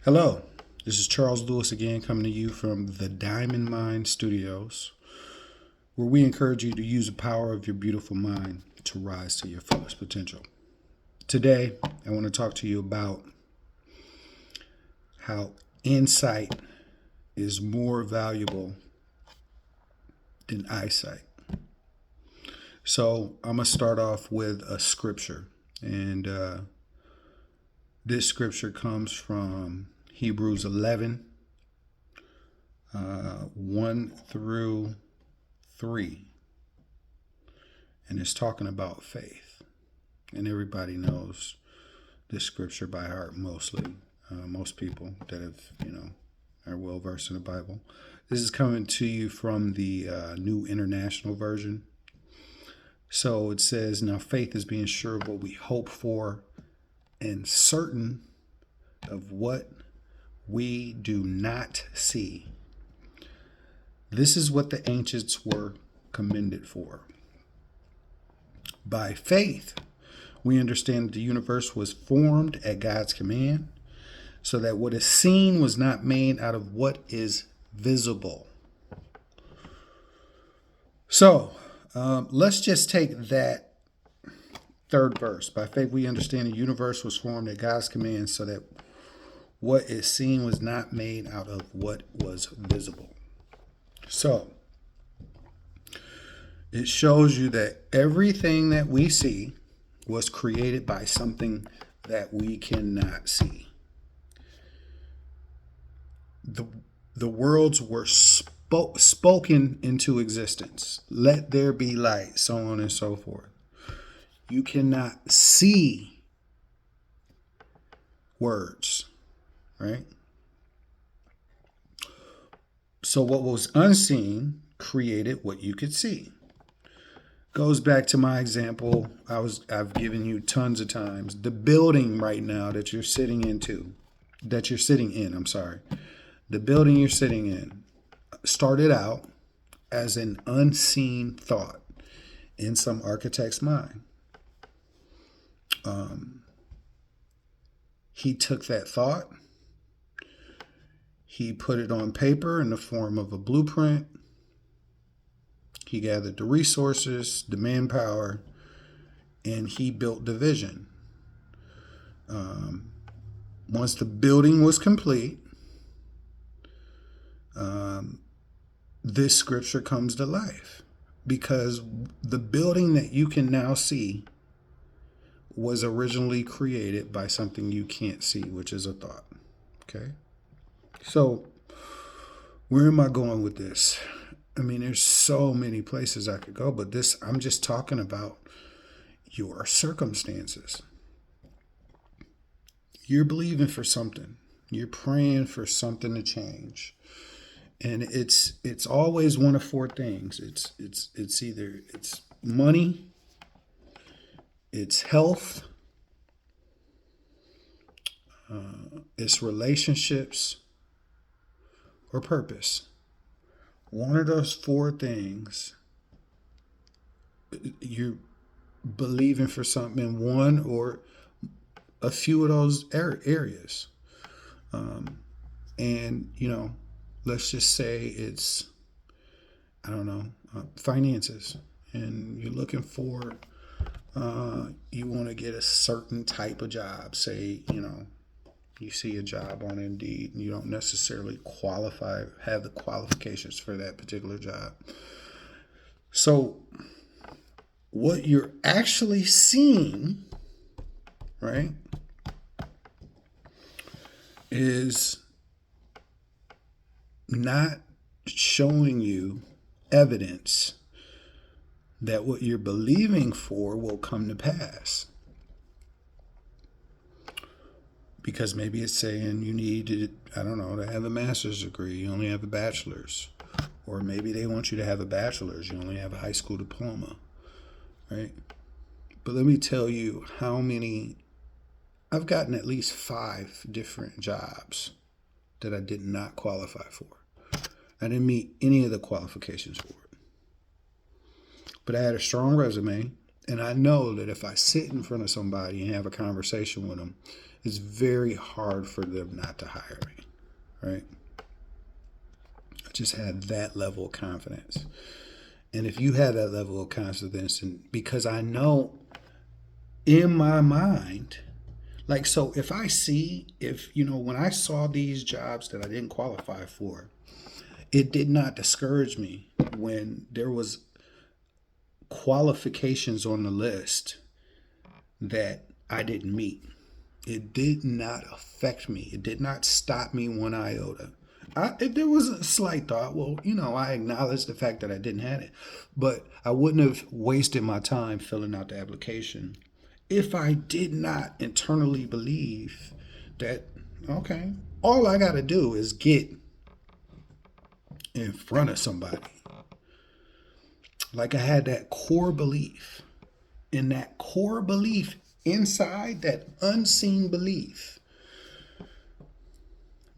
Hello, this is Charles Lewis again, coming to you from the Diamond Mind Studios, where we encourage you to use the power of your beautiful mind to rise to your fullest potential. Today, I want to talk to you about how insight is more valuable than eyesight. So, I'm going to start off with a scripture, and this scripture comes from Hebrews 11, 1 through 3. And it's talking about faith. And everybody knows this scripture by heart mostly. Most people that have, are well versed in the Bible. This is coming to you from the New International Version. So it says, now faith is being sure of what we hope for and certain of what we do not see. This is what the ancients were commended for. By faith, we understand that the universe was formed at God's command, so that what is seen was not made out of what is visible. So, let's just take that third verse. By faith, we understand the universe was formed at God's command, so that what is seen was not made out of what was visible. So, it shows you that everything that we see was created by something that we cannot see. The worlds were spoken into existence. Let there be light, so on and so forth. You cannot see words, right? So what was unseen created what you could see. Goes back to my example I've given you tons of times. The building right now that you're sitting in, the building you're sitting in started out as an unseen thought in some architect's mind. He took that thought, he put it on paper in the form of a blueprint. He gathered the resources, the manpower, and he built the vision. Once the building was complete, this scripture comes to life, because the building that you can now see was originally created by something you can't see, which is a thought. Okay? So, where am I going with this? I mean, there's so many places I could go, but I'm just talking about your circumstances. You're believing for something. You're praying for something to change. And it's always one of four things. It's either money, it's health, it's relationships, or purpose. One of those four things, you're believing for something in one or a few of those areas. And, let's just say it's, finances. And you're looking for, you want to get a certain type of job. Say, you see a job on Indeed and you don't necessarily have the qualifications for that particular job. So what you're actually seeing, right, is not showing you evidence that what you're believing for will come to pass. Because maybe it's saying you need to, to have a master's degree. You only have a bachelor's. Or maybe they want you to have a bachelor's. You only have a high school diploma, right? But let me tell you I've gotten at least 5 different jobs that I did not qualify for. I didn't meet any of the qualifications for it. But I had a strong resume, and I know that if I sit in front of somebody and have a conversation with them, it's very hard for them not to hire me, right? I just had that level of confidence. And if you have that level of confidence, and because I know in my mind, like, so if I see, if, when I saw these jobs that I didn't qualify for, it did not discourage me when there was qualifications on the list that I didn't meet. It did not affect me. It did not stop me one iota. There was a slight thought, well, I acknowledge the fact that I didn't have it, but I wouldn't have wasted my time filling out the application if I did not internally believe that, okay, all I got to do is get in front of somebody. Like, I had that core belief, and that core belief inside, that unseen belief,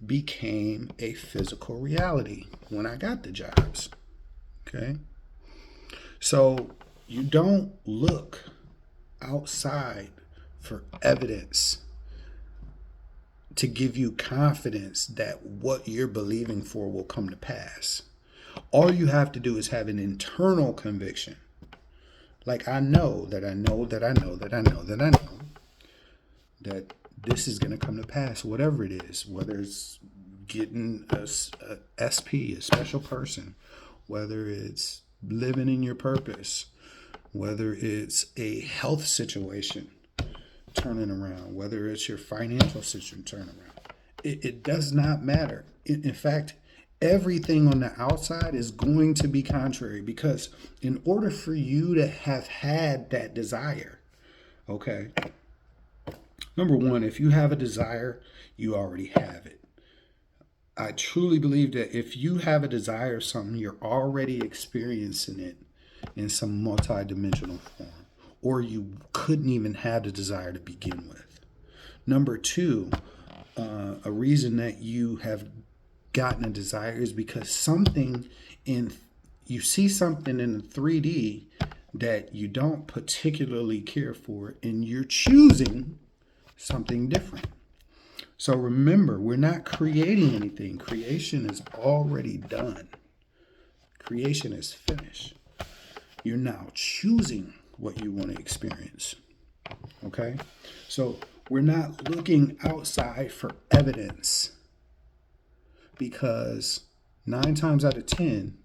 became a physical reality when I got the jobs. Okay? So you don't look outside for evidence to give you confidence that what you're believing for will come to pass. All you have to do is have an internal conviction. Like, I know that I know that I know that I know that I know that this is going to come to pass, whatever it is, whether it's getting a SP, a special person, whether it's living in your purpose, whether it's a health situation turning around, whether it's your financial situation turning around. It does not matter. In fact, everything on the outside is going to be contrary, because in order for you to have had that desire, okay, number one, if you have a desire, you already have it. I truly believe that if you have a desire of something, you're already experiencing it in some multidimensional form, or you couldn't even have the desire to begin with. Number two, a reason that you have gotten a desire is because you see something in 3D that you don't particularly care for, and you're choosing something different. So remember, we're not creating anything. Creation is already done. Creation is finished. You're now choosing what you want to experience. Okay? So we're not looking outside for evidence, because 9 times out of 10,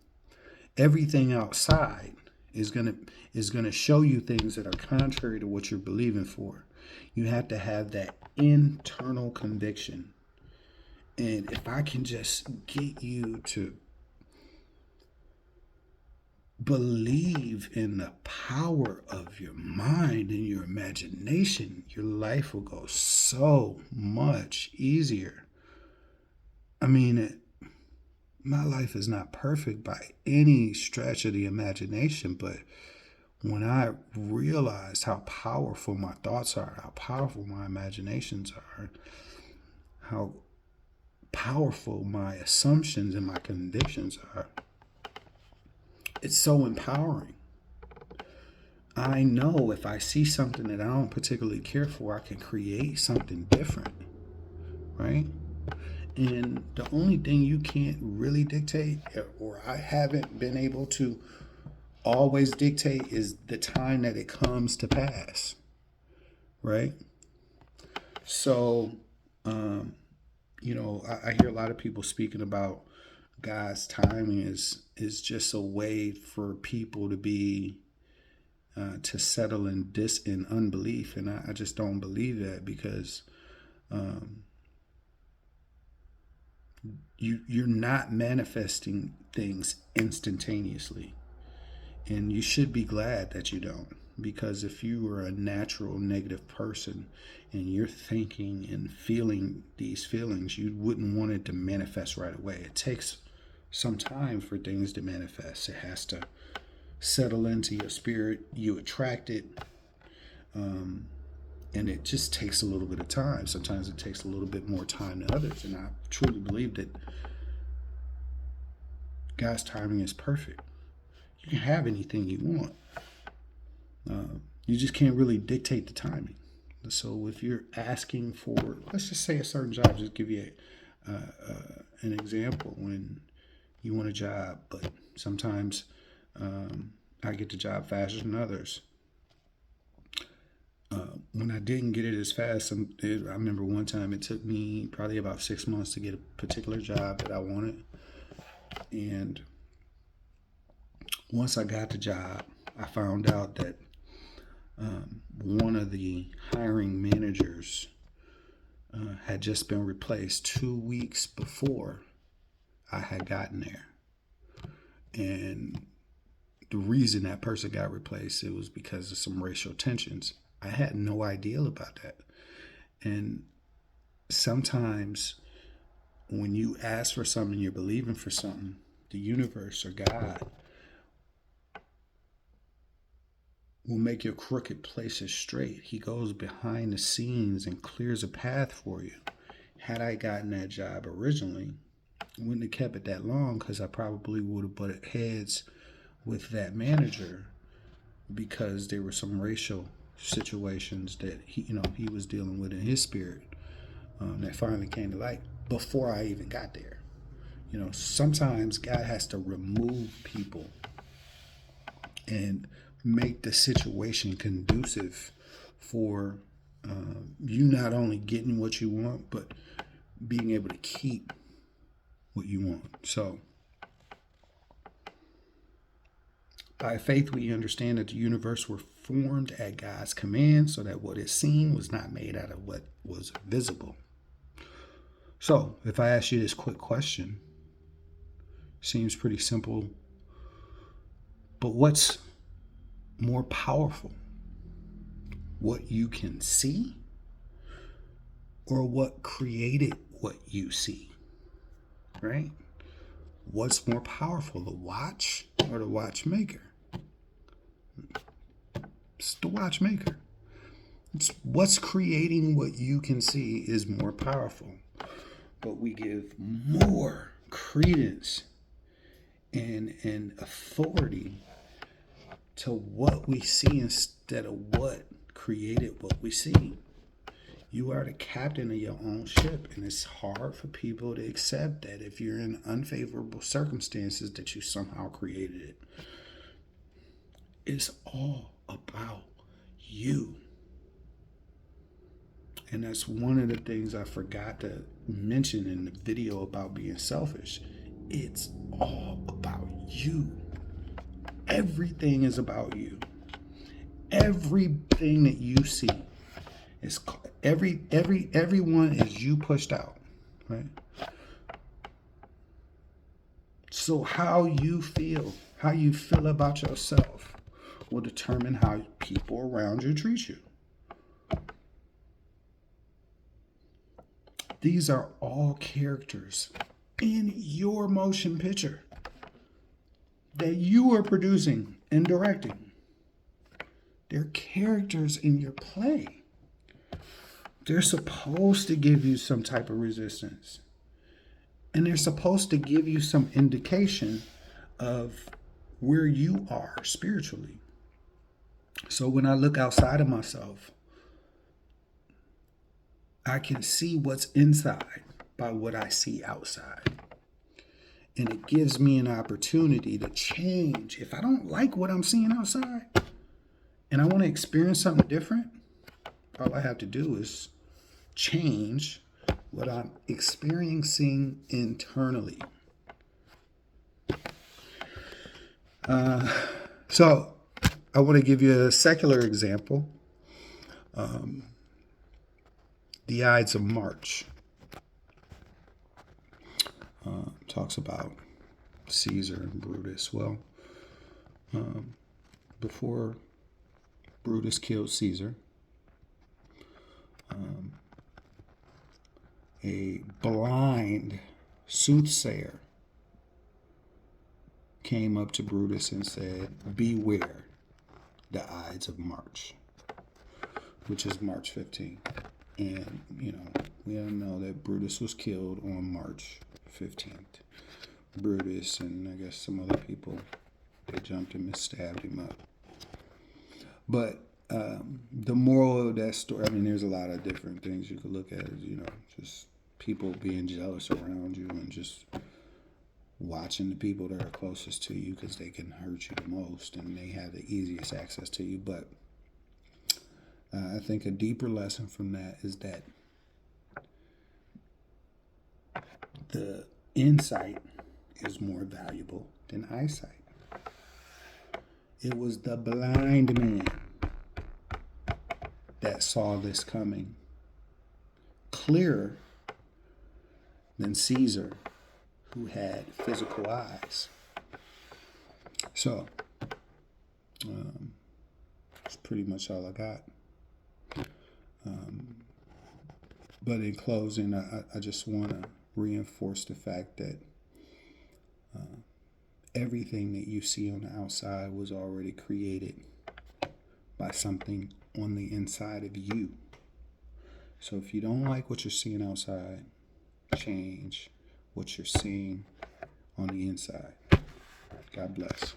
everything outside is gonna show you things that are contrary to what you're believing for. You have to have that internal conviction. And if I can just get you to believe in the power of your mind and your imagination, your life will go so much easier. I mean, my life is not perfect by any stretch of the imagination, but when I realized how powerful my thoughts are, how powerful my imaginations are, how powerful my assumptions and my convictions are, it's so empowering. I know if I see something that I don't particularly care for, I can create something different, right? And the only thing you can't really dictate, or I haven't been able to always dictate, is the time that it comes to pass, right? So, I hear a lot of people speaking about God's timing is just a way for people to be to settle in unbelief, and I just don't believe that, because you're not manifesting things instantaneously. And you should be glad that you don't, because if you were a natural negative person and you're thinking and feeling these feelings, you wouldn't want it to manifest right away. It takes some time for things to manifest. It has to settle into your spirit. You attract it. And it just takes a little bit of time. Sometimes it takes a little bit more time than others. And I truly believe that God's timing is perfect. You can have anything you want. You just can't really dictate the timing. So if you're asking for, let's just say a certain job, just give you an example. When you want a job, but sometimes I get the job faster than others. When I didn't get it as fast, I remember one time it took me probably about 6 months to get a particular job that I wanted. And once I got the job, I found out that one of the hiring managers had just been replaced 2 weeks before I had gotten there. And the reason that person got replaced, it was because of some racial tensions. I had no idea about that. And sometimes when you ask for something, you're believing for something, the universe or God will make your crooked places straight. He goes behind the scenes and clears a path for you. Had I gotten that job originally, I wouldn't have kept it that long, because I probably would have butted heads with that manager because there were some racial situations that he was dealing with in his spirit that finally came to light before I even got there. Sometimes God has to remove people and make the situation conducive for you not only getting what you want, but being able to keep what you want. So by faith, we understand that the universe were formed at God's command, so that what is seen was not made out of what was visible. So if I ask you this quick question, seems pretty simple, but what's more powerful? What you can see, or what created what you see? Right? What's more powerful, the watch or the watchmaker? It's the watchmaker. It's what's creating what you can see is more powerful. But we give more credence and authority to what we see instead of what created what we see. You are the captain of your own ship, and it's hard for people to accept that if you're in unfavorable circumstances that you somehow created it. It's all about you. And that's one of the things I forgot to mention in the video about being selfish. It's all about you. Everything is about you. Everything that you see is everyone is you pushed out, right? So how you feel about yourself will determine how people around you treat you. These are all characters in your motion picture that you are producing and directing. They're characters in your play. They're supposed to give you some type of resistance. And they're supposed to give you some indication of where you are spiritually. So when I look outside of myself, I can see what's inside by what I see outside. And it gives me an opportunity to change. If I don't like what I'm seeing outside and I want to experience something different, all I have to do is change what I'm experiencing internally. So I want to give you a secular example. The Ides of March talks about Caesar and Brutus. Well, before Brutus killed Caesar, a blind soothsayer came up to Brutus and said, "Beware the Ides of March," which is March 15th. And, we all know that Brutus was killed on March 15th. Brutus and I guess some other people, they jumped him and stabbed him up. But The moral of that story, I mean, there's a lot of different things you could look at. Just people being jealous around you and just watching the people that are closest to you because they can hurt you the most and they have the easiest access to you. But I think a deeper lesson from that is that the insight is more valuable than eyesight. It was the blind man that saw this coming clearer than Caesar, who had physical eyes. So, that's pretty much all I got. But in closing, I just want to reinforce the fact that everything that you see on the outside was already created by something on the inside of you. So if you don't like what you're seeing outside, change what you're seeing on the inside. God bless.